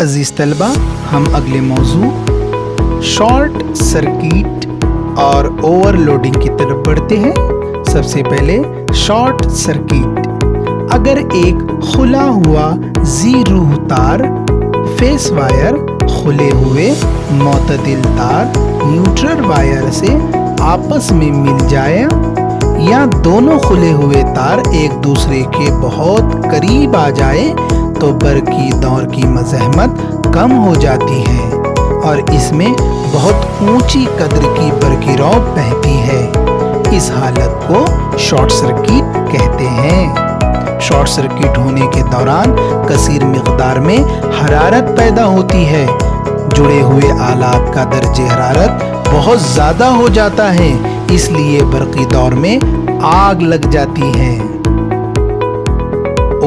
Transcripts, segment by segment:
अजीज़ तलबा, हम अगले मौजू शॉर्ट सर्किट और ओवरलोडिंग की तरफ बढ़ते हैं। सबसे पहले शॉर्ट सर्किट। अगर एक खुला हुआ ज़ीरो तार, फेस वायर खुले हुए मुतदिल तार न्यूट्रल वायर से आपस में मिल जाए या दोनों खुले हुए तार एक दूसरे के बहुत करीब आ जाए तो बरक़ी दौर की मज़हमत कम हो जाती है और इसमें बहुत ऊंची कद्र की बरक़ी रौ बहती है। इस हालत को शॉर्ट सर्किट कहते हैं। शॉर्ट सर्किट होने के दौरान कसीर मिक़दार में हरारत पैदा होती है। जुड़े हुए आलात का दर्जे हरारत बहुत ज़्यादा हो जाता है, इसलिए बरक़ी दौर में आग लग जाती है।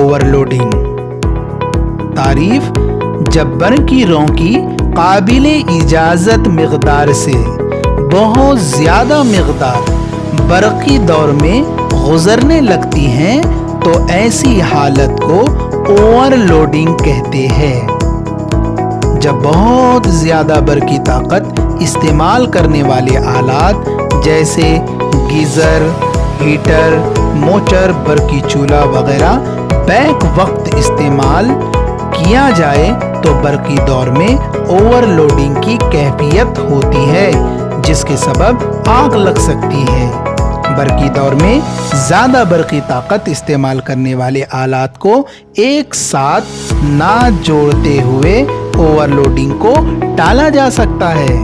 ओवरलोडिंग। तारीफ: जब बरक़ी रौ की काबिले इजाज़त मिक़दार से बहुत ज़्यादा मिक़दार बरक़ी दौर में गुज़रने लगती हैं तो ऐसी हालत को ओवरलोडिंग कहते हैं। जब बहुत ज़्यादा बरक़ी ताकत इस्तेमाल करने वाले आलात जैसे गीज़र, हीटर, मोटर, बरक़ी चूल्हा वगैरह बैक वक्त इस्तेमाल किया जाए तो बरक़ी दौर में ओवरलोडिंग की कैफियत होती है, जिसके सबब आग लग सकती है। बरक़ी दौर में ज़्यादा बरक़ी ताकत इस्तेमाल करने वाले आलात को एक साथ ना जोड़ते हुए ओवरलोडिंग को टाला जा सकता है।